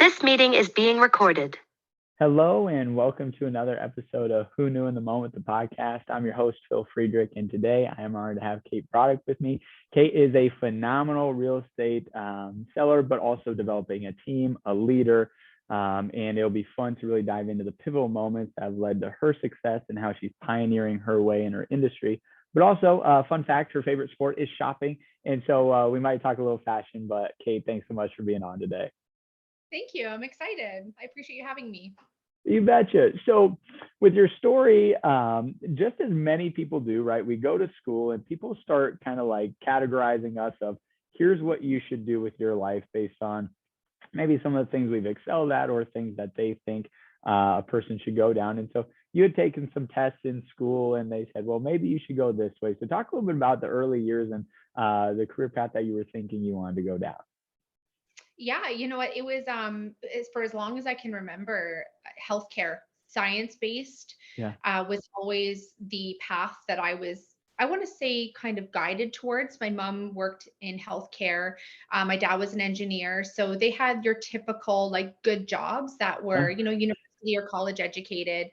This meeting is being recorded. Hello and welcome to another episode of Who Knew in the Moment, the podcast. I'm your host, Phil Friedrich, and today I am honored to have Kate Broddick with me. Kate is a phenomenal real estate seller, but also developing a team, a leader, and it'll be fun to really dive into the pivotal moments that have led to her success and how she's pioneering her way in her industry. But also, fun fact, her favorite sport is shopping. And so we might talk a little fashion, but Kate, thanks so much for being on today. Thank you. I'm excited. I appreciate you having me. You betcha. So with your story, just as many people do, right? We go to school and people start kind of like categorizing us of here's what you should do with your life based on maybe some of the things we've excelled at or things that they think a person should go down. And so you had taken some tests in school and they said, well, maybe you should go this way. So talk a little bit about the early years and the career path that you were thinking you wanted to go down. Yeah, you know what? It was for as long as I can remember, healthcare, science-based, Yeah. was always the path that I want to say, kind of guided towards. My mom worked in healthcare. My dad was an engineer, so they had your typical like good jobs that were, Yeah. university or college educated.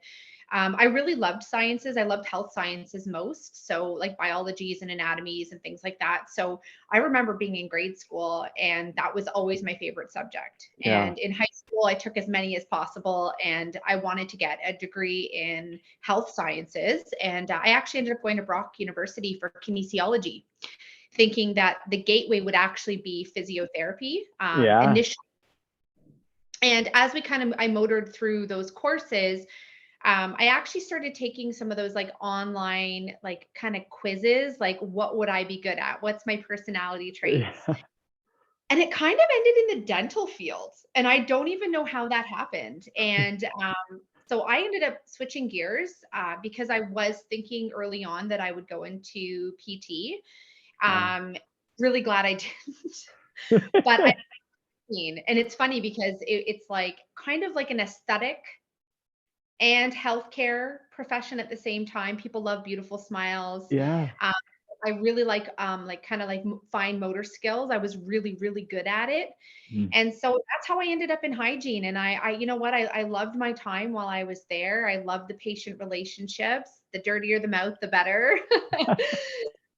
I really loved sciences. I loved health sciences most. So like biologies and anatomies and things like that. So I remember being in grade school and that was always my favorite subject. Yeah. And in high school, I took as many as possible and I wanted to get a degree in health sciences. And I actually ended up going to Brock University for kinesiology, thinking that the gateway would actually be physiotherapy Yeah. initially. And as I motored through those courses, I actually started taking some of those like online, like kind of quizzes, like what would I be good at? What's my personality traits? Yeah. And it kind of ended in the dental field. And I don't even know how that happened. And so I ended up switching gears because I was thinking early on that I would go into PT. Wow. Really glad I didn't. But and it's funny because it's like kind of like an aesthetic and healthcare profession at the same time. People love beautiful smiles. Yeah. Um, I really like kind of like fine motor skills. I was really, really good at it. Mm. And so that's how I ended up in hygiene. And you know what? I loved my time while I was there. I loved the patient relationships. The dirtier the mouth, the better.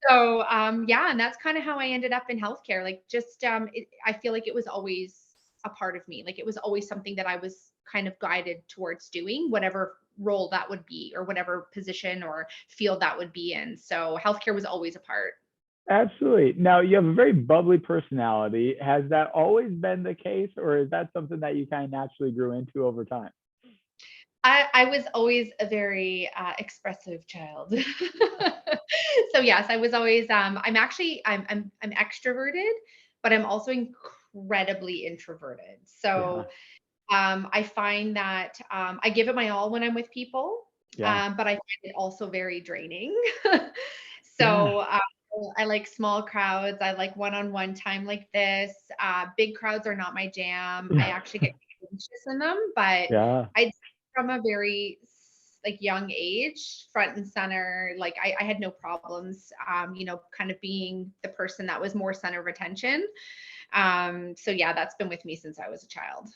So yeah, and that's kind of how I ended up in healthcare. Like just I feel like it was always a part of me. Like it was always something that I was kind of guided towards doing, whatever role that would be, or whatever position or field that would be in. So healthcare was always a part. Absolutely. Now, you have a very bubbly personality. Has that always been the case, or is that something that you kind of naturally grew into over time? I was always a very expressive child. So yes, I was always I'm extroverted, but I'm also incredibly introverted. Yeah. So I find that I give it my all when I'm with people, Yeah. but I find it also very draining. Yeah. So I like small crowds. I like one-on-one time like this. Big crowds are not my jam. I actually get anxious in them, but Yeah. I from a very like young age, front and center, like I had no problems, kind of being the person that was more center of attention. So yeah, that's been with me since I was a child.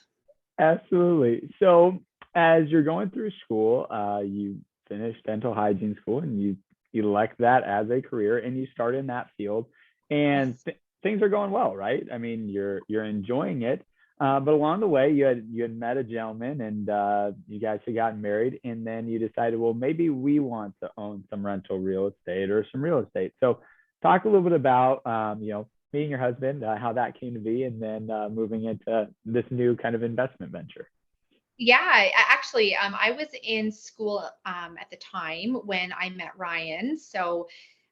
Absolutely. So, as you're going through school, you finished dental hygiene school and you elect that as a career and you start in that field and Yes. things are going well, right? I mean, you're enjoying it. But along the way, you had met a gentleman and you guys had gotten married, and then you decided, well, maybe we want to own some rental real estate or some real estate. So, talk a little bit about meeting your husband, how that came to be, and then moving into this new kind of investment venture. Yeah, actually, I was in school at the time when I met Ryan. So,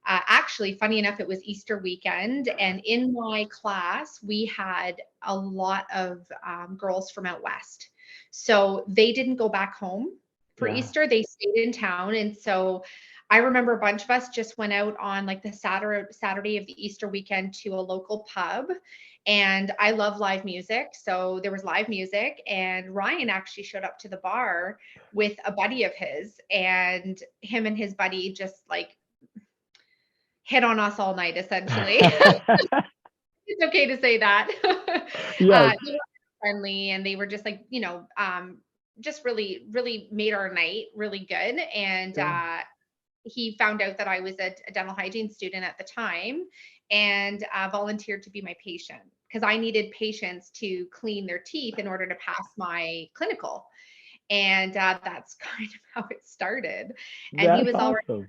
actually, funny enough, it was Easter weekend, and in my class, we had a lot of girls from out west. So they didn't go back home for Yeah. Easter; they stayed in town, and so I remember a bunch of us just went out on like the Saturday of the Easter weekend to a local pub. And I love live music. So there was live music, and Ryan actually showed up to the bar with a buddy of his, and him and his buddy just like hit on us all night, essentially. It's okay to say that. Yes. They were friendly, and they were just like, just really, really made our night really good. And Yeah. he found out that I was a dental hygiene student at the time, and volunteered to be my patient because I needed patients to clean their teeth in order to pass my clinical. And that's kind of how it started. And he That's was already awesome.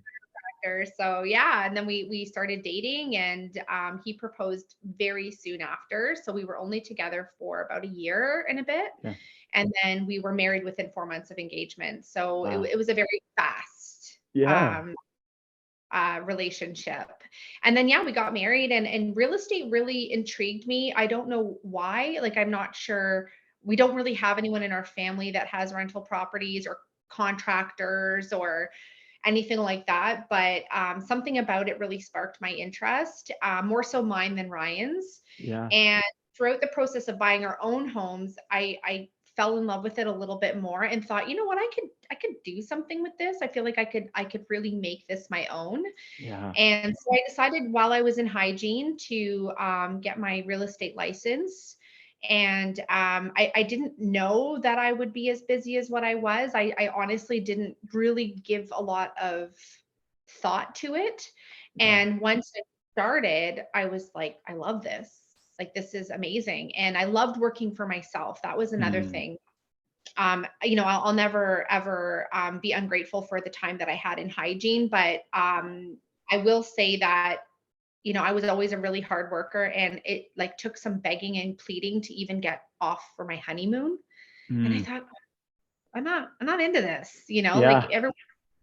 there. So yeah, and then we started dating, and he proposed very soon after. So we were only together for about a year and a bit. Yeah. And then we were married within 4 months of engagement. So Wow. it was a very fast Yeah. relationship. And then, yeah, we got married, and real estate really intrigued me. I don't know why. Like, I'm not sure. We don't really have anyone in our family that has rental properties or contractors or anything like that. But something about it really sparked my interest, more so mine than Ryan's. Yeah. And throughout the process of buying our own homes, I fell in love with it a little bit more and thought, you know what, I could do something with this. I feel like I could really make this my own. Yeah. And so I decided while I was in hygiene to get my real estate license. And I didn't know that I would be as busy as what I was. I honestly didn't really give a lot of thought to it. Yeah. And once it started, I was like, I love this. Like, this is amazing. And I loved working for myself. That was another Mm. thing. I'll never ever be ungrateful for the time that I had in hygiene, but I will say that I was always a really hard worker, and it like took some begging and pleading to even get off for my honeymoon. And I Mm. thought, I'm not into this, like Yeah. every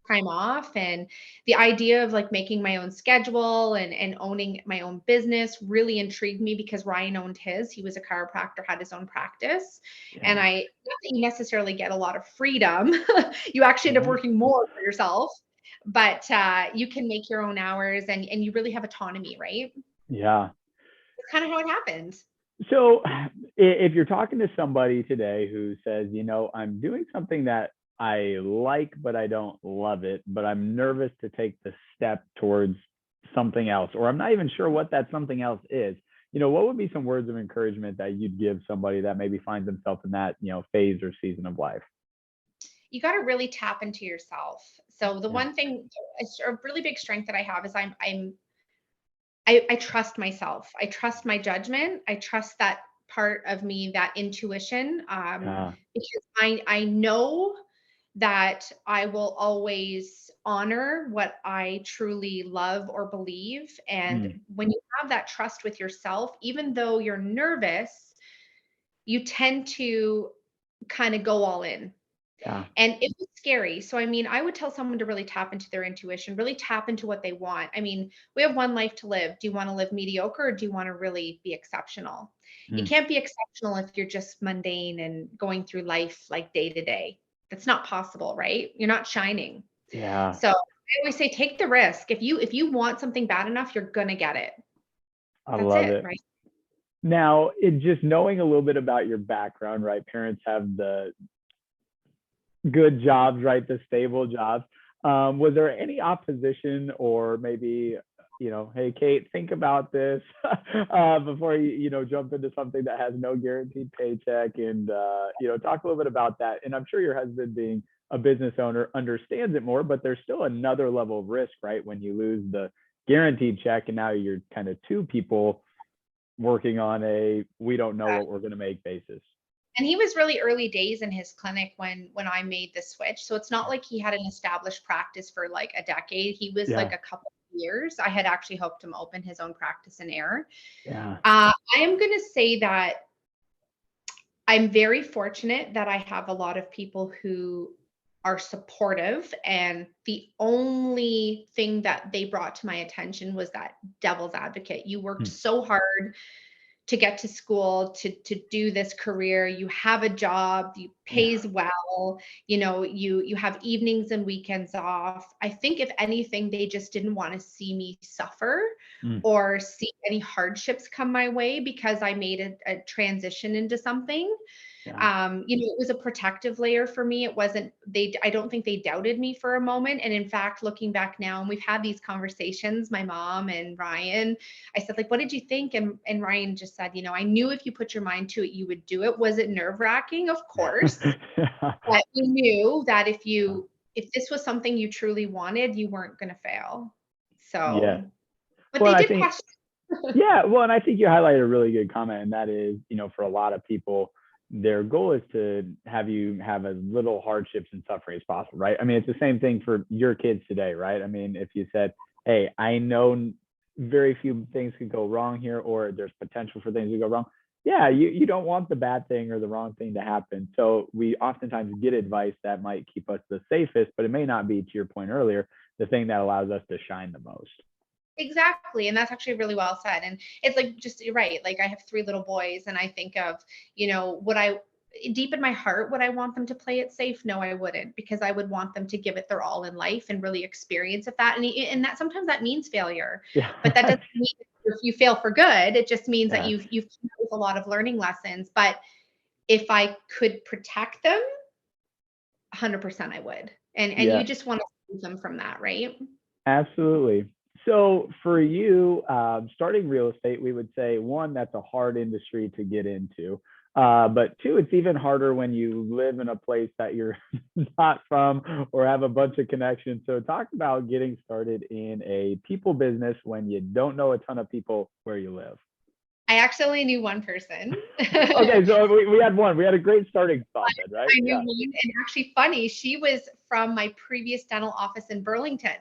time off. And the idea of like making my own schedule and owning my own business really intrigued me because Ryan owned his. He was a chiropractor, had his own practice. And Yeah. not that you necessarily get a lot of freedom. You actually end up Yeah. working more for yourself, but you can make your own hours, and you really have autonomy, right? Yeah. That's kind of how it happened. So if you're talking to somebody today who says, I'm doing something that I like, but I don't love it, but I'm nervous to take the step towards something else, or I'm not even sure what that something else is, what would be some words of encouragement that you'd give somebody that maybe finds themselves in that, phase or season of life? You got to really tap into yourself. So the Yeah. one thing, a really big strength that I have is I trust myself. I trust my judgment. I trust that part of me, that intuition, Yeah. because I know that I will always honor what I truly love or believe. And Mm. when you have that trust with yourself, even though you're nervous, you tend to kind of go all in. Yeah. And it was scary. So, I mean, I would tell someone to really tap into their intuition, really tap into what they want. I mean, we have one life to live. Do you want to live mediocre, or do you want to really be exceptional? You Mm. can't be exceptional if you're just mundane and going through life like day to day. That's not possible, right? You're not shining. Yeah. So I always say take the risk. If you want something bad enough, you're gonna get it. I That's love it, it. right? Now, just knowing a little bit about your background, right? Parents have the good jobs, right? The stable jobs. Was there any opposition or maybe, hey, Kate, think about this before you jump into something that has no guaranteed paycheck, and, talk a little bit about that. And I'm sure your husband, being a business owner, understands it more, but there's still another level of risk, right? When you lose the guaranteed check and now you're kind of two people working on we don't know what we're going to make basis. And he was really early days in his clinic when I made the switch. So it's not like he had an established practice for like a decade. He was like Yeah. a couple of years. I had actually helped him open his own practice in air. Yeah. I am going to say that I'm very fortunate that I have a lot of people who are supportive. And the only thing that they brought to my attention was that devil's advocate. You worked Mm. so hard to get to school, to do this career. You have a job, you Yeah. pays well, you have evenings and weekends off. I think if anything, they just didn't want to see me suffer Mm. or see any hardships come my way because I made a transition into something. It was a protective layer for me. It wasn't, I don't think they doubted me for a moment. And in fact, looking back now, and we've had these conversations, my mom and Ryan, I said, like, what did you think? And Ryan just said, I knew if you put your mind to it, you would do it. Was it nerve-wracking? Of course. But we knew that if this was something you truly wanted, you weren't going to fail. So, but well, they did question. Yeah, well, and I think you highlighted a really good comment, and that is, for a lot of people, their goal is to have you have as little hardships and suffering as possible, right? I mean, it's the same thing for your kids today, right? I mean, if you said, hey, I know very few things could go wrong here, or there's potential for things to go wrong. Yeah, you don't want the bad thing or the wrong thing to happen. So we oftentimes get advice that might keep us the safest, but it may not be, to your point earlier, the thing that allows us to shine the most. Exactly. And that's actually really well said. And it's like, just, you're right. Like, I have 3 little boys, and I think of, deep in my heart, would I want them to play it safe? No, I wouldn't, because I would want them to give it their all in life and really experience that. And that sometimes that means failure, but that doesn't mean if you fail for good. It just means that you've come up with a lot of learning lessons. But if I could protect them, 100% I would. And you just want to save them from that, right? Absolutely. So for you, starting real estate, we would say, one, that's a hard industry to get into. But 2, it's even harder when you live in a place that you're not from or have a bunch of connections. So talk about getting started in a people business when you don't know a ton of people where you live. I actually knew one person. Okay, so we had one. We had a great starting spot then, right? I knew one, and actually funny, she was from my previous dental office in Burlington.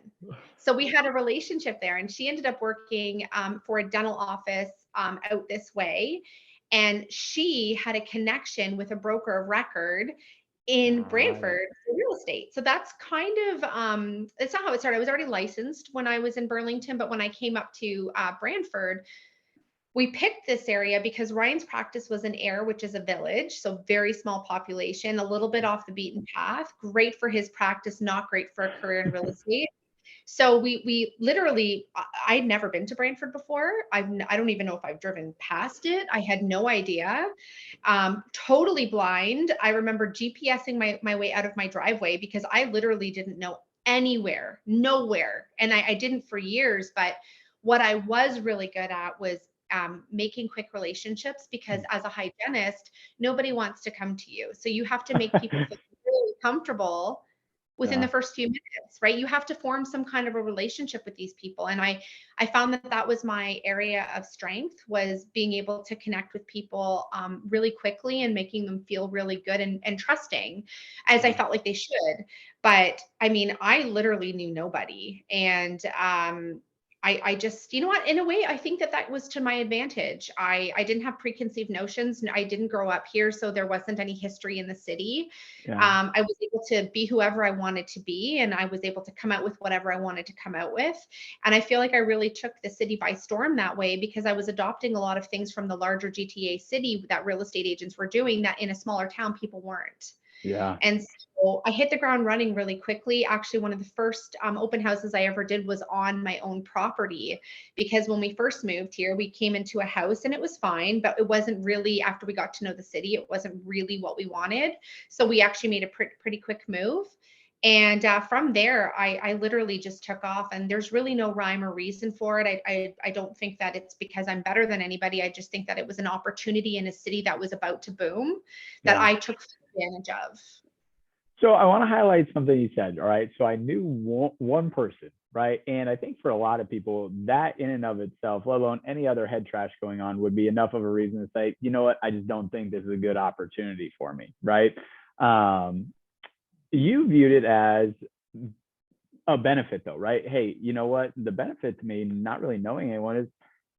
So we had a relationship there, and she ended up working for a dental office out this way. And she had a connection with a broker of record in Brantford for real estate. So that's kind of, that's not how it started. I was already licensed when I was in Burlington, but when I came up to Brantford, we picked this area because Ryan's practice was in Ayr, which is a village, so very small population, a little bit off the beaten path. Great for his practice, not great for a career in real estate. So we literally, I'd never been to Brantford before. I don't even know if I've driven past it. I had no idea. Totally blind. I remember GPSing my way out of my driveway because I literally didn't know anywhere, nowhere. And I didn't for years, but what I was really good at was making quick relationships, because as a hygienist, nobody wants to come to you. So you have to make people feel really comfortable within the first few minutes, right? You have to form some kind of a relationship with these people. And I found that was my area of strength, was being able to connect with people really quickly and making them feel really good and trusting, as I felt like they should. But I mean, I literally knew nobody. And I just, what, in a way, I think that was to my advantage. I didn't have preconceived notions. I didn't grow up here, so there wasn't any history in the city. I was able to be whoever I wanted to be, and I was able to come out with whatever I wanted to come out with. And I feel like I really took the city by storm that way, because I was adopting a lot of things from the larger GTA city that real estate agents were doing that in a smaller town people weren't. And so I hit the ground running really quickly. Actually, one of the first open houses I ever did was on my own property, because when we first moved here, we came into a house and it was fine, but it wasn't really, after we got to know the city, it wasn't really what we wanted. So we actually made a pretty quick move. And from there, I literally just took off, and there's really no rhyme or reason for it. I don't think that it's because I'm better than anybody. I just think that it was an opportunity in a city that was about to boom that I took advantage of. So I want to highlight something you said. All right. So I knew one person, right? And I think for a lot of people, that in and of itself, let alone any other head trash going on, would be enough of a reason to say, you know what, I just don't think this is a good opportunity for me, right? You viewed it as a benefit though, right? Hey, you know what? The benefit to me, not really knowing anyone, is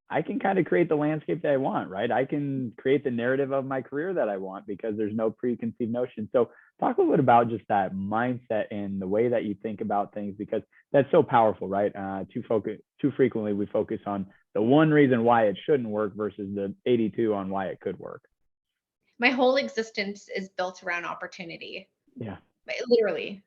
I can kind of create the landscape that I want, right? I can create the narrative of my career that I want because there's no preconceived notion. So talk a little bit about just that mindset and the way that you think about things, because that's so powerful, right? Too frequently we focus on the one reason why it shouldn't work versus the 82 on why it could work. My whole existence is built around opportunity. Yeah. Literally,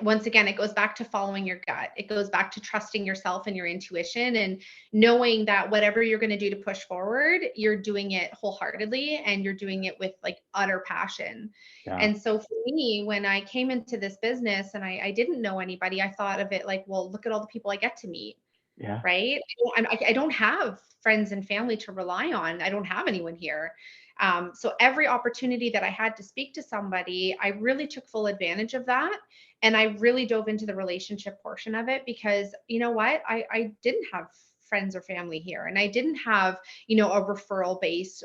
once again, it goes back to following your gut. It goes back to trusting yourself and your intuition and knowing that whatever you're going to do to push forward, you're doing it wholeheartedly and you're doing it with like utter passion. Yeah. And so for me, when I came into this business and I didn't know anybody, I thought of it like, well, look at all the people I get to meet, Yeah. right? I don't have friends and family to rely on. I don't have anyone here. So every opportunity that I had to speak to somebody, I really took full advantage of that. And I really dove into the relationship portion of it because you know what? I didn't have friends or family here and I didn't have, a referral base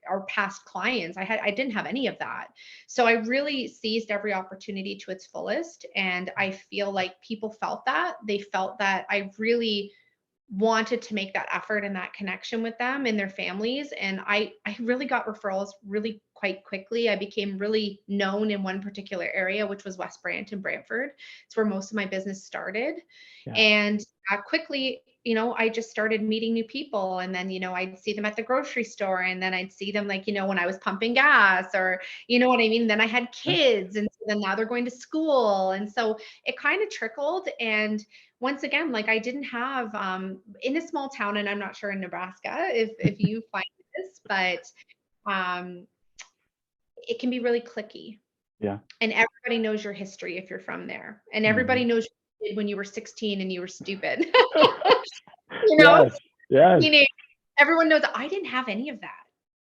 or past clients. I didn't have any of that. So I really seized every opportunity to its fullest. And I feel like people felt that. They felt that I really wanted to make that effort and that connection with them and their families. And I really got referrals really quite quickly. I became really known in one particular area, which was West Brant and Brantford. It's where most of my business started. Yeah. And quickly, I just started meeting new people. And then, I'd see them at the grocery store and then I'd see them like, when I was pumping gas or, you know what I mean? Then I had kids and then now they're going to school. And so it kind of trickled. And once again, like I didn't have in a small town, and I'm not sure in Nebraska if you find this, but um, it can be really clicky. Yeah. And everybody knows your history if you're from there, and everybody Mhm. knows what you did when you were 16 and you were stupid. you know, Yes. Yes. Teenage, everyone knows I didn't have any of that.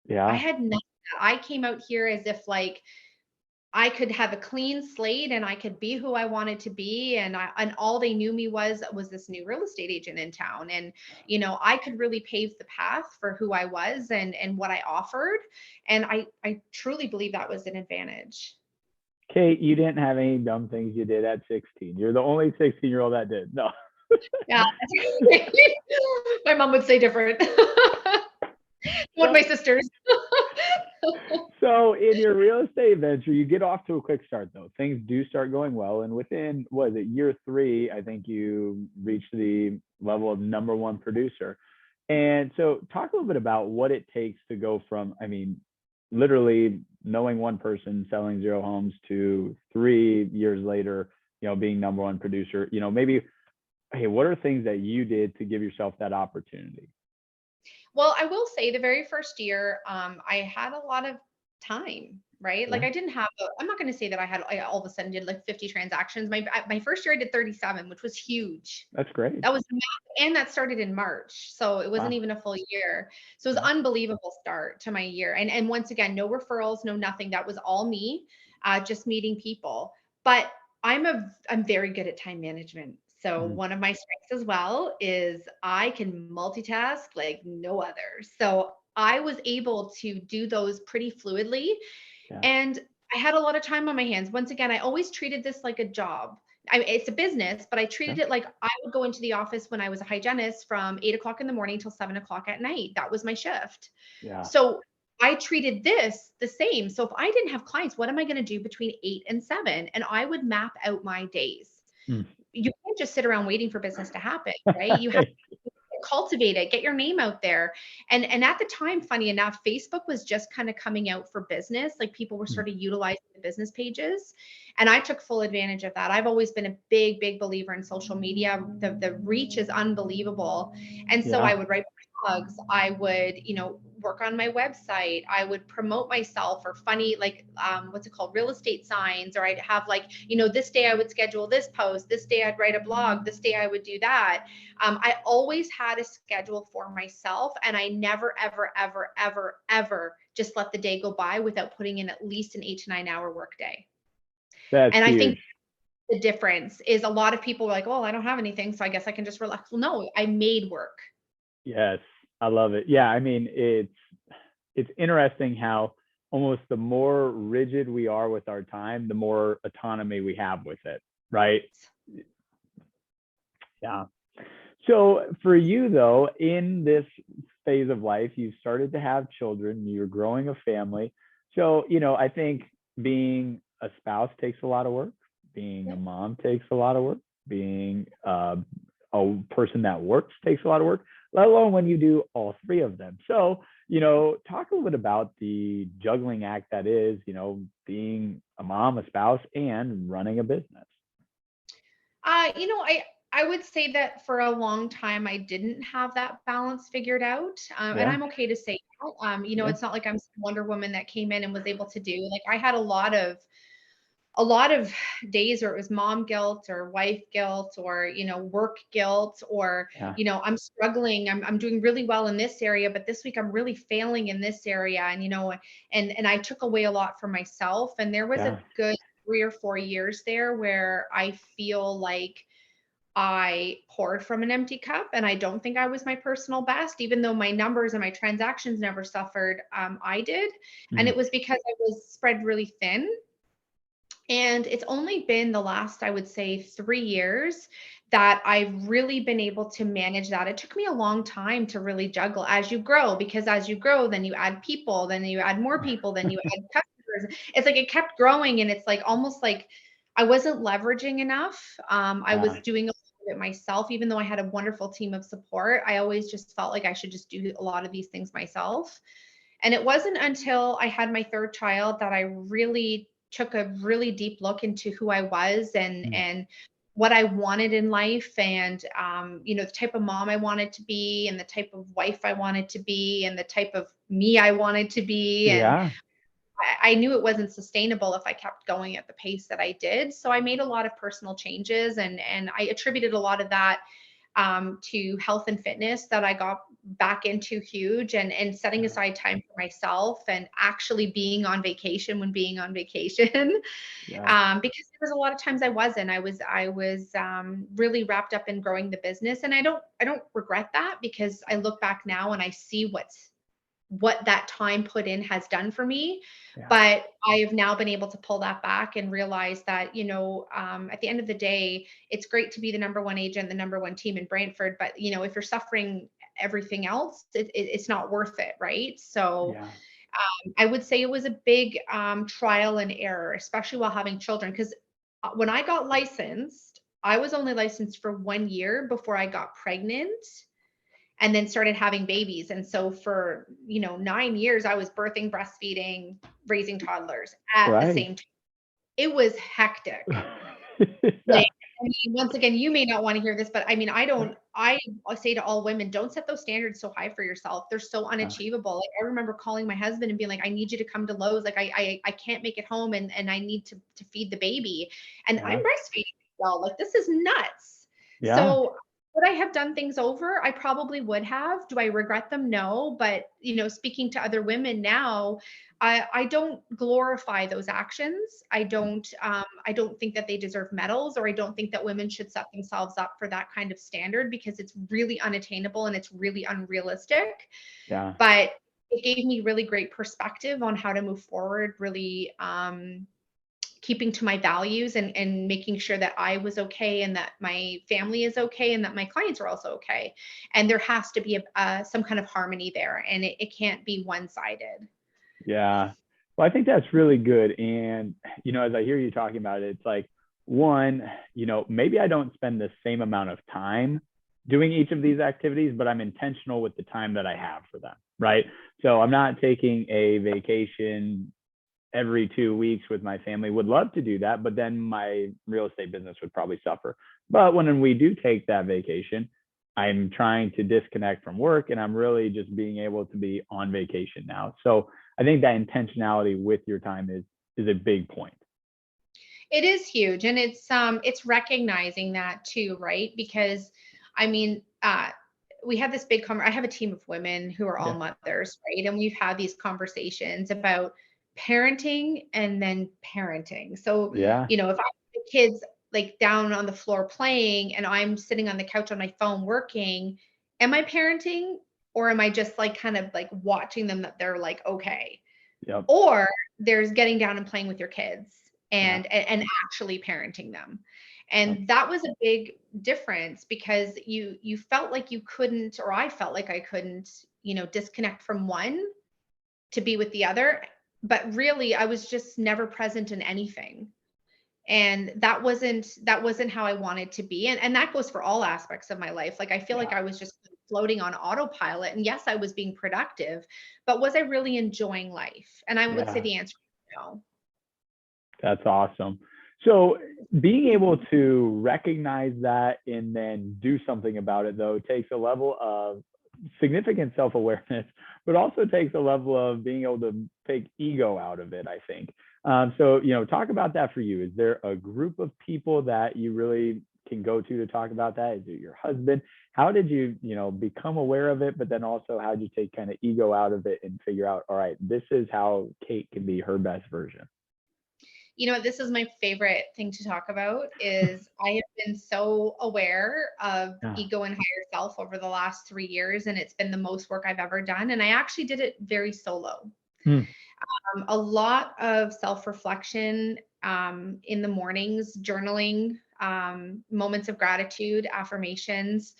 I Yeah. had none of that. I came out here as if like I could have a clean slate and I could be who I wanted to be. And all they knew me was this new real estate agent in town. And, I could really pave the path for who I was and what I offered. And I truly believe that was an advantage. Kate, you didn't have any dumb things you did at 16. You're the only 16-year-old that did. No. Yeah. My mom would say different. One of my sisters. So in your real estate venture, you get off to a quick start though. Things do start going well. And within, was it year 3, I think you reached the level of #1 producer. And so talk a little bit about what it takes to go from, I mean, literally knowing one person selling 0 homes to 3 years later, being #1 producer, maybe, hey, what are things that you did to give yourself that opportunity? Well, I will say the very first year, I had a lot of time, right? Like Yeah, I didn't have, I'm not going to say that I all of a sudden did like 50 transactions. My first year I did 37, which was huge. that's great. That was and that started in March. So it wasn't Wow. even a full year. So it was Yeah. unbelievable start to my year. And once again, no referrals, no nothing. That was all me, just meeting people. But I'm very good at time management. So Mhm. one of my strengths as well is I can multitask like no other. So I was able to do those pretty fluidly. Yeah. And I had a lot of time on my hands. Once again, I always treated this like a job. It's a business, but I Yeah. treated it like I would go into the office when I was a hygienist from 8 o'clock in the morning till 7 o'clock at night. That was my shift. Yeah. So I treated this the same. So if I didn't have clients, what am I going to do between 8 and 7? And I would map out my days. Mm. You can't just sit around waiting for business to happen, right? You have cultivate it, get your name out there. And at the time, funny enough, Facebook was just kind of coming out for business. Like people were Mm. sort of utilizing the business pages. And I took full advantage of that. I've always been a big, big believer in social media. The reach is unbelievable. And so I Yeah. would write blogs. I would, work on my website. I would promote myself or funny, like what's it called? Real estate signs. Or I'd have like, this day I would schedule this post, this day I'd write a blog, this day I would do that. I always had a schedule for myself, and I never, ever, ever, ever, ever just let the day go by without putting in at least an 8 to 9 hour workday. That's And I think huge. the difference is a lot of people are like, oh, I don't have anything, so I guess I can just relax. Well, no, I made work. Yes. I love it. Yeah. I mean, it's interesting how almost the more rigid we are with our time, the more autonomy we have with it. Right. Yeah. So for you though, in this phase of life, you started to have children, you're growing a family. So, I think being a spouse takes a lot of work, being a mom takes a lot of work, being a person that works takes a lot of work. let alone when you do all three of them. So, talk a little bit about the juggling act that is, being a mom, a spouse, and running a business. I would say that for a long time I didn't have that balance figured out, and Yeah. I'm okay to say that. Yeah. It's not like I'm some Wonder Woman that came in and was able to do. Like I had a lot of days where it was mom guilt or wife guilt or work guilt or Yeah. I'm struggling, I'm doing really well in this area, but this week I'm really failing in this area, and I took away a lot for myself, and there was a Yeah. good 3 or 4 years there where I feel like I poured from an empty cup, and I don't think I was my personal best, even though my numbers and my transactions never suffered. I did. And Mhm. it was because I was spread really thin. And it's only been the last, I would say, 3 years that I've really been able to manage that. It took me a long time to really juggle as you grow, because as you grow, then you add people, then you add more people, then you add customers. It's like it kept growing, and it's like almost like I wasn't leveraging enough. I was Yeah. doing a lot of it myself, even though I had a wonderful team of support. I always just felt like I should just do a lot of these things myself. And it wasn't until I had my third child that I really took a really deep look into who I was, Mm. and what I wanted in life, and the type of mom I wanted to be, and the type of wife I wanted to be, and the type of me I wanted to be. And Yeah. I knew it wasn't sustainable if I kept going at the pace that I did. So I made a lot of personal changes, and I attributed a lot of that to health and fitness that I got back into huge, and setting Yeah. aside time for myself, and actually being on vacation when being on vacation. Yeah. Because there was a lot of times I was really wrapped up in growing the business, and I don't regret that, because I look back now and I see what that time put in has done for me. Yeah. But I have now been able to pull that back and realize that, at the end of the day, it's great to be the number one agent, the number one team in Brantford. But, if you're suffering everything else, it's not worth it. Right. So Yeah. I would say it was a big trial and error, especially while having children. Because when I got licensed, I was only licensed for 1 year before I got pregnant and then started having babies. And so for, 9 years, I was birthing, breastfeeding, raising toddlers at the Right. same time. It was hectic. Yeah. Like, I mean, once again, you may not want to hear this, but I mean, I say to all women, don't set those standards so high for yourself. They're so Yeah. unachievable. Like I remember calling my husband and being like, I need you to come to Lowe's. Like I can't make it home, and I need to feed the baby. And I'm Yeah. breastfeeding well. Like this is nuts. Yeah. So would I have done things over? I probably would have. Do I regret them? No. But speaking to other women now, I don't glorify those actions. I don't think that they deserve medals, or I don't think that women should set themselves up for that kind of standard, because it's really unattainable and it's really unrealistic. Yeah. But it gave me really great perspective on how to move forward, really keeping to my values, and making sure that I was okay, and that my family is okay, and that my clients are also okay. And there has to be some kind of harmony there, and it can't be one-sided. Yeah. Well, I think that's really good. And, as I hear you talking about it, it's like, one, maybe I don't spend the same amount of time doing each of these activities, but I'm intentional with the time that I have for them. Right. So I'm not taking a vacation every 2 weeks with my family. Would love to do that, but then my real estate business would probably suffer. But when we do take that vacation, I'm trying to disconnect from work, and I'm really just being able to be on vacation now. So I think that intentionality with your time is a big point. It is huge, and it's recognizing that too, right? Because I mean, we have this I have a team of women who are all Yeah. mothers, right? And we've had these conversations about parenting and then parenting. So, Yeah. if I have the kids like down on the floor playing, and I'm sitting on the couch on my phone working, am I parenting, or am I just like kind of like watching them that they're like okay? Yep. Or there's getting down and playing with your kids, Yeah. and actually parenting them. Yep. And that was a big difference, because you felt like you couldn't, or I felt like I couldn't, disconnect from one to be with the other. But really I was just never present in anything. And that wasn't how I wanted to be. And that goes for all aspects of my life. Like I feel like Yeah. I was just floating on autopilot. And yes, I was being productive, but was I really enjoying life? And I would say Yeah. the answer is no. That's awesome. So being able to recognize that and then do something about it, though, takes a level of significant self-awareness, but also takes a level of being able to take ego out of it, I think. So, talk about that for you. Is there a group of people that you really can go to talk about that? Is it your husband? How did you, become aware of it? But then also, how did you take kind of ego out of it and figure out, all right, this is how Kate can be her best version? This is my favorite thing to talk about is I have been so aware of Yeah. ego and higher self over the last 3 years, and it's been the most work I've ever done. And I actually did it very solo. Hmm. A lot of self-reflection in the mornings, journaling, moments of gratitude, affirmations,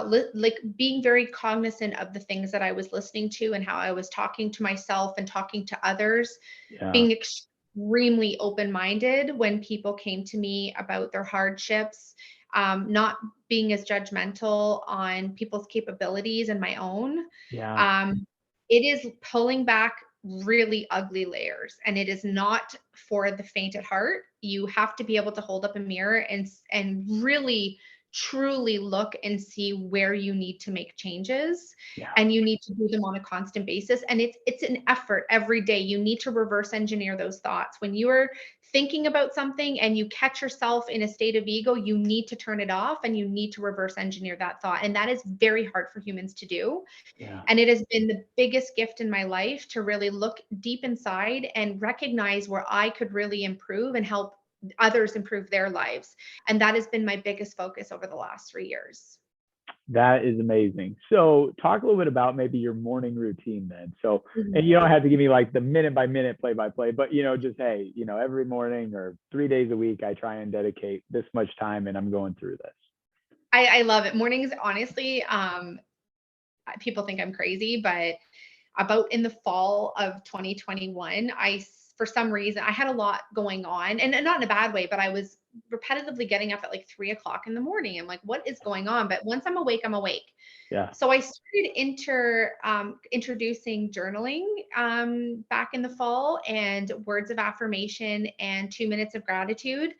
like being very cognizant of the things that I was listening to and how I was talking to myself and talking to others, Yeah. being extremely open-minded when people came to me about their hardships, not being as judgmental on people's capabilities and my own. Yeah. Um, it is pulling back really ugly layers, and it is not for the faint at heart. You have to be able to hold up a mirror and really truly look and see where you need to make changes, Yeah. and you need to do them on a constant basis, and it's an effort every day. You need to reverse engineer those thoughts. When you are thinking about something and you catch yourself in a state of ego, you need to turn it off and you need to reverse engineer that thought, and that is very hard for humans to do. Yeah. And it has been the biggest gift in my life to really look deep inside and recognize where I could really improve and help others improve their lives. And that has been my biggest focus over the last 3 years. That is amazing. So talk a little bit about maybe your morning routine then. So, Mhm. and you don't have to give me like the minute by minute play by play, but just, hey, every morning or 3 days a week, I try and dedicate this much time and I'm going through this. I love it. Mornings, honestly, people think I'm crazy, but about in the fall of 2021, for some reason, I had a lot going on, and not in a bad way, but I was repetitively getting up at like 3 o'clock in the morning. I'm like, what is going on? But once I'm awake, I'm awake. Yeah. So I started introducing journaling back in the fall, and words of affirmation and 2 minutes of gratitude.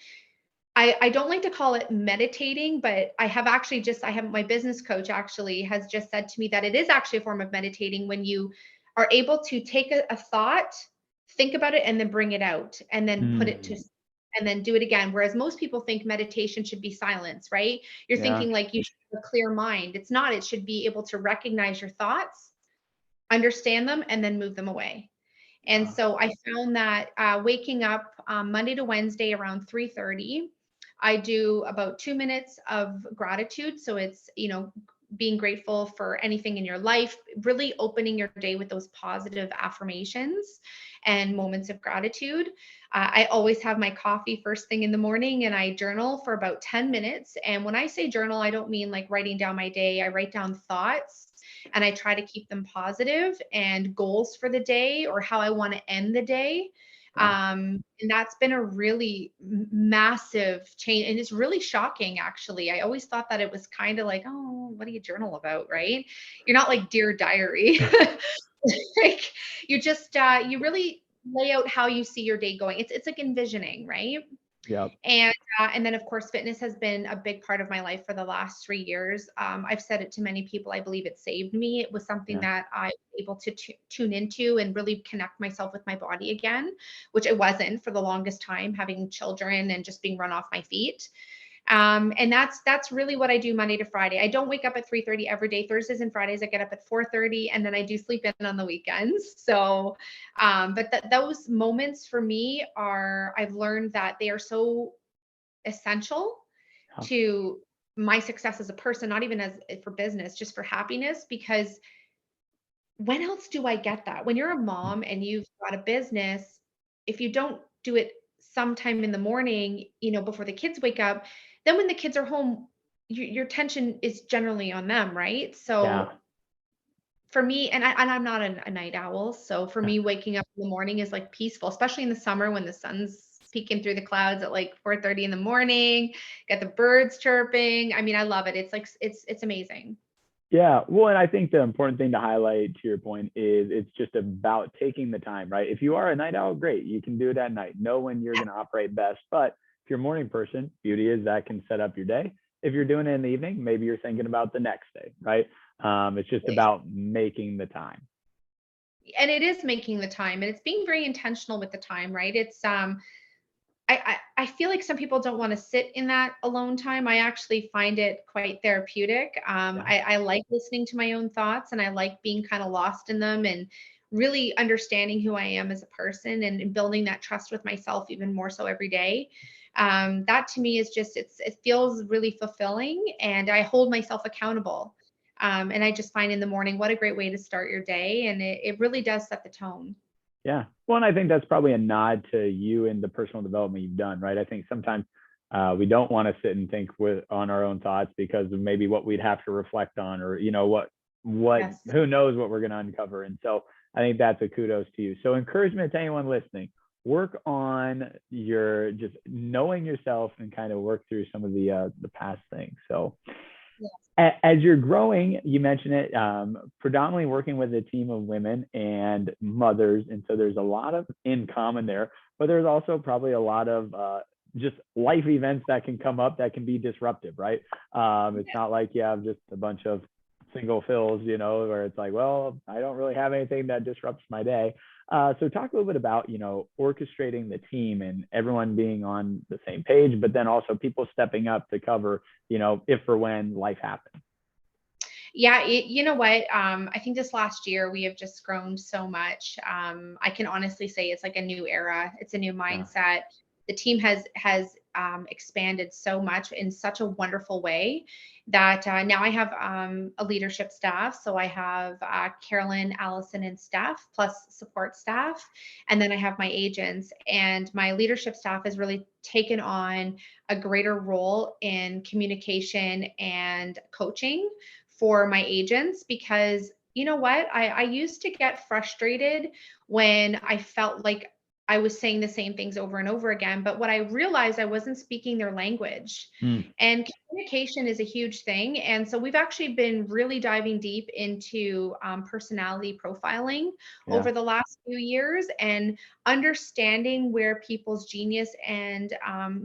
I don't like to call it meditating, but I have my business coach actually has just said to me that it is actually a form of meditating when you are able to take a thought, think about it, and then bring it out and then put it to Mm. and then do it again. Whereas most people think meditation should be silence, right? You're Yeah. thinking like you should have a clear mind. It's not. It should be able to recognize your thoughts, understand them, and then move them away. And Yeah. so I found that waking up Monday to Wednesday around 3:30, I do about 2 minutes of gratitude. So it's, being grateful for anything in your life, really opening your day with those positive affirmations and moments of gratitude. I always have my coffee first thing in the morning and I journal for about 10 minutes. And when I say journal, I don't mean like writing down my day. I write down thoughts and I try to keep them positive and goals for the day or how I want to end the day. Yeah. And that's been a really massive change. And it's really shocking, actually. I always thought that it was kind of like, oh, what do you journal about? Right. You're not like Dear Diary. Like you just, you really lay out how you see your day going. It's like envisioning, right? Yep. And then of course, fitness has been a big part of my life for the last 3 years. I've said it to many people. I believe it saved me. It was something Yeah. that I was able to tune into and really connect myself with my body again, which it wasn't for the longest time, having children and just being run off my feet. And that's really what I do Monday to Friday. I don't wake up at 3:30 every day. Thursdays and Fridays I get up at 4:30, and then I do sleep in on the weekends. So, but those moments for me I've learned that they are so essential Yeah. to my success as a person, not even as for business, just for happiness. Because when else do I get that? When you're a mom and you've got a business, if you don't do it sometime in the morning, before the kids wake up, then when the kids are home, your attention is generally on them, right? Yeah. So for me, and I'm not a night owl, so for me, waking up in the morning is like peaceful, especially in the summer when the sun's peeking through the clouds at like 4:30 in the morning, get the birds chirping. I mean, I love it. It's like it's amazing. Yeah. Well, and I think the important thing to highlight to your point is it's just about taking the time, right? If you are a night owl, great. You can do it at night. Know when you're going to operate best. But if you're a morning person, beauty is that can set up your day. If you're doing it in the evening, maybe you're thinking about the next day, right? It's just about making the time. And it is making the time, and it's being very intentional with the time, right? It's I feel like some people don't want to sit in that alone time. I actually find it quite therapeutic. Yeah. I like listening to my own thoughts, and I like being kind of lost in them and really understanding who I am as a person, and building that trust with myself even more so every day. That to me is just it feels really fulfilling, and I hold myself accountable. And I just find in the morning what a great way to start your day, and it really does set the tone. Yeah. Well, and I think that's probably a nod to you and the personal development you've done, right? I think sometimes we don't want to sit and think on our own thoughts because of maybe what we'd have to reflect on, or Yes. who knows what we're going to uncover. And so I think that's a kudos to you. So encouragement to anyone listening: work on your just knowing yourself and kind of work through some of the past things. So as you're growing, you mentioned it, predominantly working with a team of women and mothers. And so there's a lot of in common there, but there's also probably a lot of just life events that can come up that can be disruptive, right? It's not like you have just a bunch of single fills, where it's like, well, I don't really have anything that disrupts my day. So talk a little bit about, orchestrating the team and everyone being on the same page, but then also people stepping up to cover, if or when life happens. Yeah, you know what? I think this last year we have just grown so much. I can honestly say it's like a new era. It's a new Yeah. mindset. The team has expanded so much in such a wonderful way that now I have a leadership staff. So I have Carolyn, Allison, and staff plus support staff, and then I have my agents. And my leadership staff has really taken on a greater role in communication and coaching for my agents, because you know what? I used to get frustrated when I felt like I was saying the same things over and over again. But what I realized, I wasn't speaking their language. Mm. And communication is a huge thing. And so we've actually been really diving deep into personality profiling Yeah. over the last few years, and understanding where people's genius and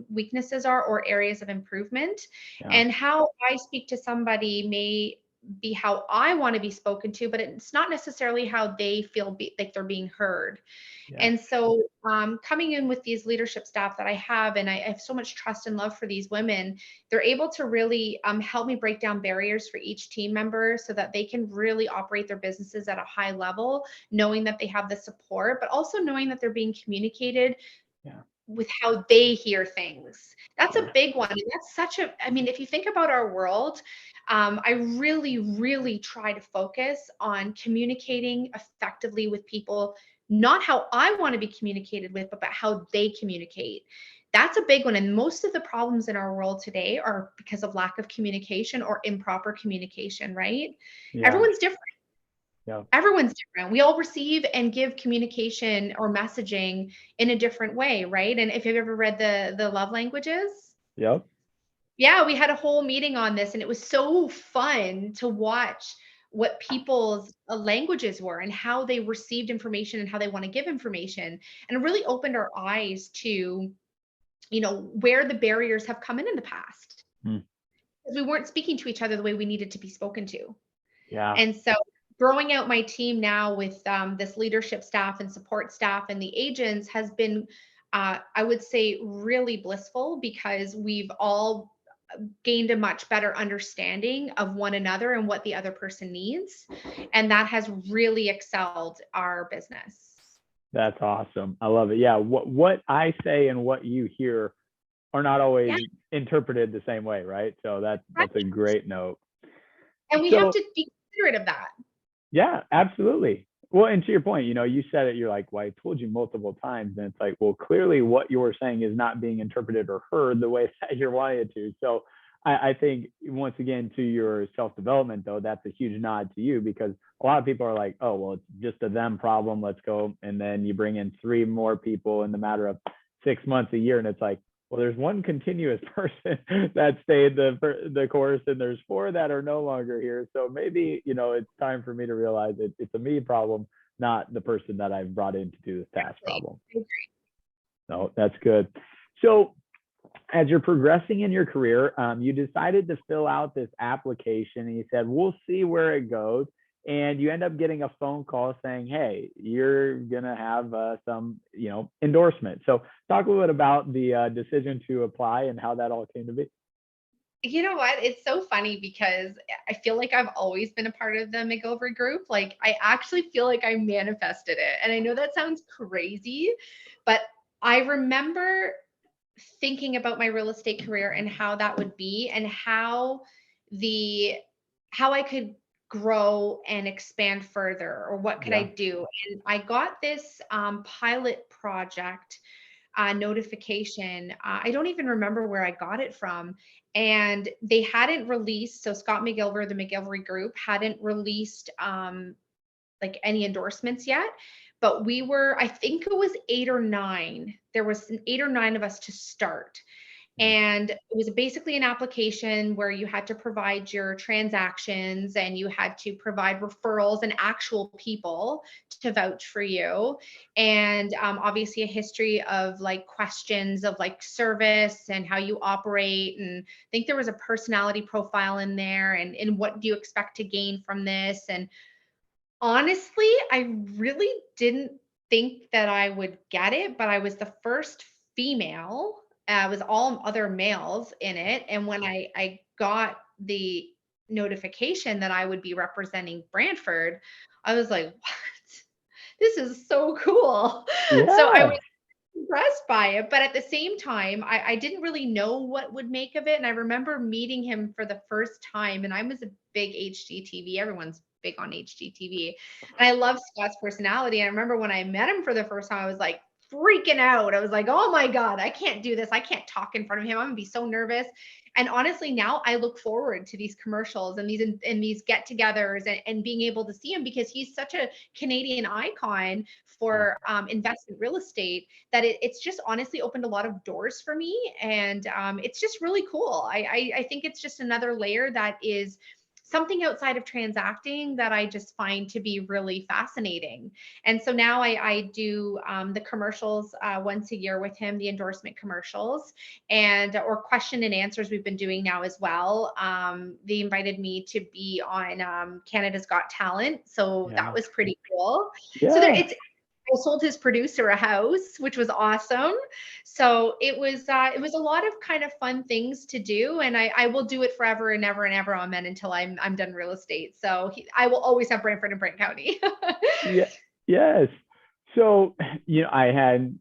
weaknesses are, or areas of improvement, Yeah. and how I speak to somebody may be how I want to be spoken to, but it's not necessarily how they feel like they're being heard. Yeah. And so, coming in with these leadership staff that I have, and I have so much trust and love for these women, they're able to really help me break down barriers for each team member so that they can really operate their businesses at a high level, knowing that they have the support, but also knowing that they're being communicated Yeah. with how they hear things. That's a Sure. big one. And that's I mean, if you think about our world, I really, really try to focus on communicating effectively with people, not how I want to be communicated with, but how they communicate. That's a big one. And most of the problems in our world today are because of lack of communication or improper communication, right? Yeah. Everyone's different. Yeah. Everyone's different. We all receive and give communication or messaging in a different way, right? And if you've ever read the love languages, Yep. yeah, we had a whole meeting on this, and it was so fun to watch what people's languages were and how they received information and how they want to give information. And it really opened our eyes to, where the barriers have come in the past. Mm. Because we weren't speaking to each other the way we needed to be spoken to. Yeah. And so growing out my team now with this leadership staff and support staff and the agents has been, I would say, really blissful, because we've all gained a much better understanding of one another and what the other person needs. And that has really excelled our business. That's awesome. I love it. Yeah. What I say and what you hear are not always Yeah, interpreted the same way, right? So right. that's a great note. And we have So to be considerate of that. yeah, absolutely. Well, and to your point, you said it, you're like, well, I told you multiple times. And it's like, well, clearly what you're saying is not being interpreted or heard the way that you're wanting it to. So I think once again, to your self-development though, that's a huge nod to you, because a lot of people are like, oh, well, it's just a them problem. Let's go. And then you bring in 3 more people in the matter of 6 months, a year. And it's like, well, there's one continuous person that stayed the course, and there's 4 that are no longer here. So maybe, it's time for me to realize it's a me problem, not the person that I've brought in to do this task problem. So that's good. So as you're progressing in your career, you decided to fill out this application, and you said, we'll see where it goes. And you end up getting a phone call saying, hey, you're going to have some, endorsement. So talk a little bit about the decision to apply and how that all came to be. You know what? It's so funny because I feel like I've always been a part of the McGilvery group. Like, I actually feel like I manifested it. And I know that sounds crazy, but I remember thinking about my real estate career and how that would be, and how I could grow and expand further, or what could I do. And I got this pilot project notification. I don't even remember where I got it from. And they hadn't released, so Scott McGilver, the McGilvery group, hadn't released like any endorsements yet. But we were, I think it was 8 or 9. There was 8 or 9 of us to start. And it was basically an application where you had to provide your transactions, and you had to provide referrals and actual people to vouch for you. And obviously a history of like questions of like service and how you operate. And I think there was a personality profile in there, and what do you expect to gain from this? And honestly, I really didn't think that I would get it, but I was the first female. It was all other males in it. And when I got the notification that I would be representing Brantford, I was like, what? This is so cool. So I was impressed by it, but at the same time, I didn't really know what would make of it. And I remember meeting him for the first time, and I was a big HGTV. Everyone's big on HGTV. And I love Scott's personality. And I remember when I met him for the first time, I was like freaking out. I was like, oh my God, I can't do this. I can't talk in front of him. I'm gonna be so nervous. And honestly, now I look forward to these commercials and these get-togethers, and being able to see him, because he's such a Canadian icon for investment real estate, that it's just honestly opened a lot of doors for me. And it's just really cool. I think it's just another layer that is something outside of transacting that I just find to be really fascinating. And so now I do the commercials once a year with him, the endorsement commercials, and or question and answers we've been doing now as well. They invited me to be on Canada's Got Talent, so that was pretty cool. So I sold his producer a house, which was awesome. So it was a lot of kind of fun things to do, and I will do it forever and ever and ever, amen, until I'm done real estate. So I will always have Brantford and Brant County. Yes. So I had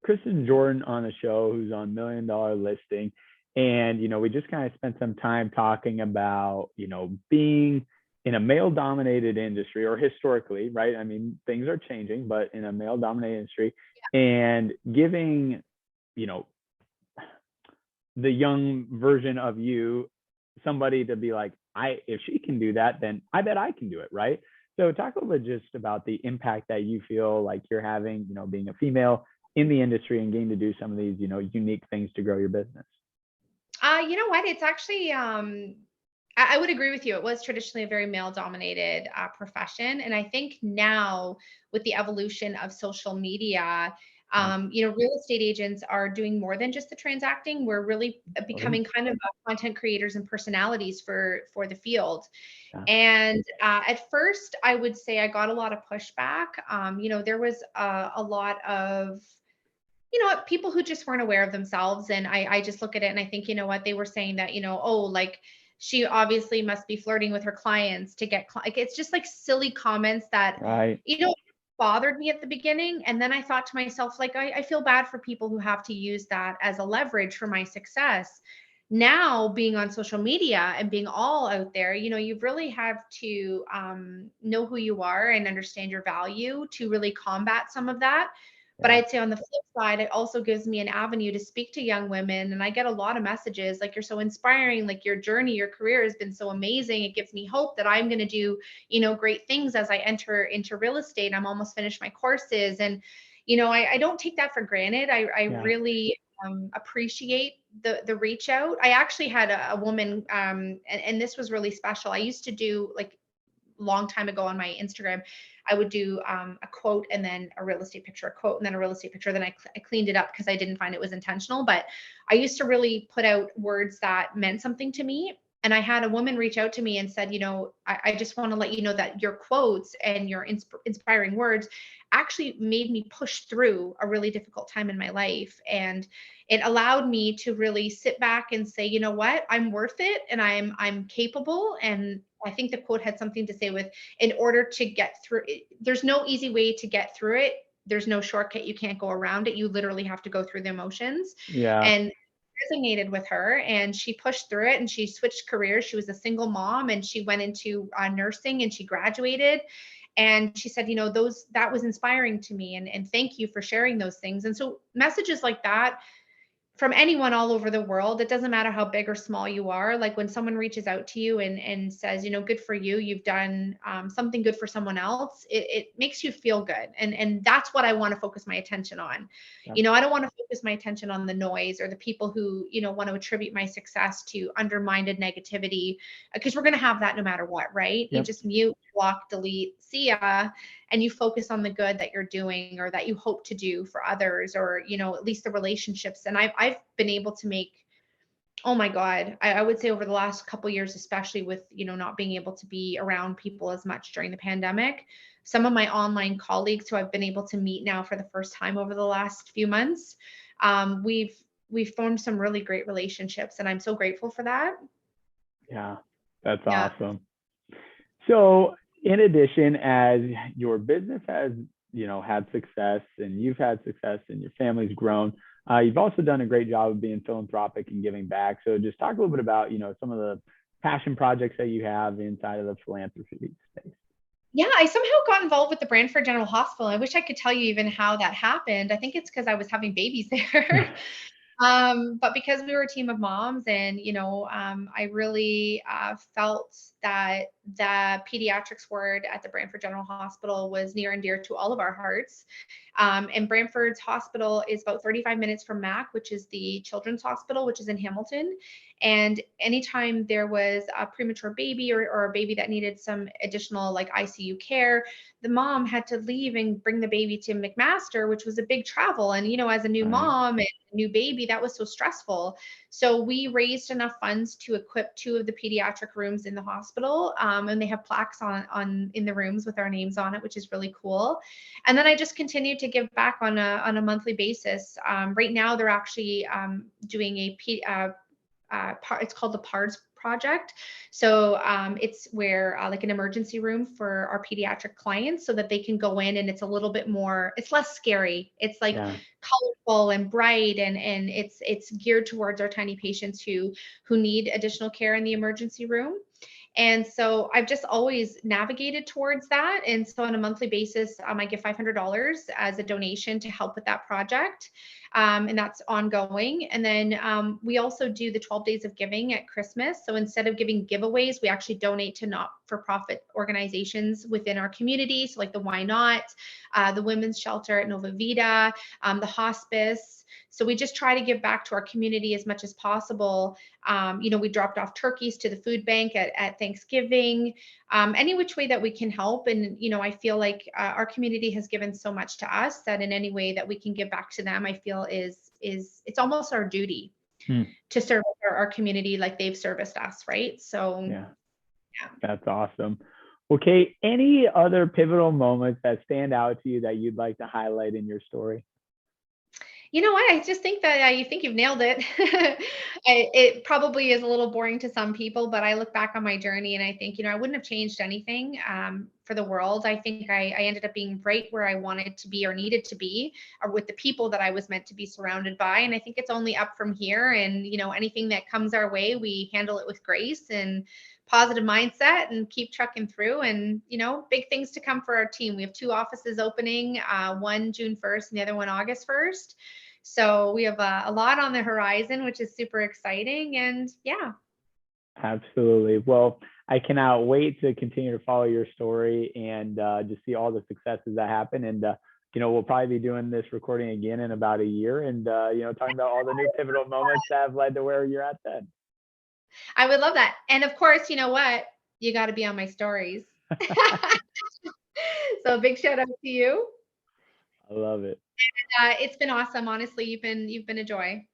Kristen Jordan on the show, who's on $1 Million Listing, and we just kind of spent some time talking about being in a male-dominated industry, or historically, right? I mean, things are changing, but in a male-dominated industry, and giving, the young version of you somebody to be like, if she can do that, then I bet I can do it, right? So talk a little bit just about the impact that you feel like you're having, being a female in the industry and getting to do some of these, unique things to grow your business. You know what? It's actually I would agree with you. It was traditionally a very male-dominated profession, and I think now with the evolution of social media, real estate agents are doing more than just the transacting. We're really becoming kind of content creators and personalities for the field. And at first, I would say I got a lot of pushback. There was a lot of people who just weren't aware of themselves, and I just look at it and I think, what they were saying, that oh, like, she obviously must be flirting with her clients to get like, it's just like silly comments that bothered me at the beginning. And then I thought to myself, like, I feel bad for people who have to use that as a leverage for my success. Now, being on social media and being all out there, you really have to know who you are and understand your value to really combat some of that. But I'd say on the flip side, it also gives me an avenue to speak to young women. And I get a lot of messages like, you're so inspiring, like your journey, your career has been so amazing. It gives me hope that I'm going to do, great things as I enter into real estate. I'm almost finished my courses. And, I don't take that for granted. I really appreciate the reach out. I actually had a woman, and this was really special. I used to do, like, long time ago on my Instagram, I would do a quote and then a real estate picture, a quote and then a real estate picture. Then I cleaned it up because I didn't find it was intentional. But I used to really put out words that meant something to me. And I had a woman reach out to me and said, I just want to let you know that your quotes and your inspiring words actually made me push through a really difficult time in my life. And it allowed me to really sit back and say, you know what, I'm worth it, and I'm capable. And I think the quote had something to say with, in order to get through it, there's no easy way to get through it. There's no shortcut. You can't go around it. You literally have to go through the emotions. Yeah. And resonated with her, and she pushed through it, and she switched careers. She was a single mom, and she went into nursing, and she graduated. And she said, that was inspiring to me. And thank you for sharing those things. And so messages like that from anyone all over the world, it doesn't matter how big or small you are. Like, when someone reaches out to you and says, good for you, you've done something good for someone else, it makes you feel good. And that's what I want to focus my attention on. Yep. I don't want to focus my attention on the noise or the people who, want to attribute my success to undermined negativity, because we're going to have that no matter what, right? You Yep. just mute, block, delete, see ya, and you focus on the good that you're doing or that you hope to do for others, or at least the relationships. And I've been able to make, oh my God, I would say over the last couple of years, especially with not being able to be around people as much during the pandemic, some of my online colleagues who I've been able to meet now for the first time over the last few months, we've formed some really great relationships, and I'm so grateful for that. Yeah, that's Yeah. awesome. So in addition, as your business has, had success, and you've had success, and your family's grown, you've also done a great job of being philanthropic and giving back. So just talk a little bit about, some of the passion projects that you have inside of the philanthropy space. Yeah, I somehow got involved with the Brantford General Hospital. I wish I could tell you even how that happened. I think it's because I was having babies there. But because we were a team of moms, and I really felt that the pediatrics ward at the Brantford General Hospital was near and dear to all of our hearts. And Brantford's hospital is about 35 minutes from MAC, which is the children's hospital, which is in Hamilton. And anytime there was a premature baby or a baby that needed some additional, like, ICU care, the mom had to leave and bring the baby to McMaster, which was a big travel. And, as a new Right. mom and a new baby, that was so stressful. So we raised enough funds to equip 2 of the pediatric rooms in the hospital. And they have plaques on in the rooms with our names on it, which is really cool. And then I just continued to give back on a monthly basis. Right now, they're actually doing it's called the PARS project. So it's where like an emergency room for our pediatric clients, so that they can go in and it's a little bit more, it's less scary. It's like colorful and bright, and it's geared towards our tiny patients who need additional care in the emergency room. And so I've just always navigated towards that. And so on a monthly basis, I give $500 as a donation to help with that project. And that's ongoing. And then we also do the 12 days of giving at Christmas. So instead of giving giveaways, we actually donate to not-for-profit organizations within our community. So like the Why Not, the Women's Shelter at Nova Vita, the hospice. So we just try to give back to our community as much as possible. We dropped off turkeys to the food bank at Thanksgiving, any which way that we can help. And, I feel like our community has given so much to us that in any way that we can give back to them, I feel is it's almost our duty to serve our community like they've serviced us. Right. So yeah, that's awesome. Well, Kate, any other pivotal moments that stand out to you that you'd like to highlight in your story? You know what? I just think that I think you've nailed it. It probably is a little boring to some people, but I look back on my journey and I think, I wouldn't have changed anything for the world. I think I ended up being right where I wanted to be or needed to be, or with the people that I was meant to be surrounded by. And I think it's only up from here. And, anything that comes our way, we handle it with grace and positive mindset and keep trucking through. And, big things to come for our team. We have 2 offices opening, one June 1st and the other one August 1st. So we have a lot on the horizon, which is super exciting. And yeah. Absolutely. Well, I cannot wait to continue to follow your story and just see all the successes that happen. And we'll probably be doing this recording again in about a year and, talking about all the new pivotal moments that have led to where you're at then. I would love that. And of course, you know what? You got to be on my stories. So big shout out to you. I love it. It's been awesome. Honestly, you've been a joy.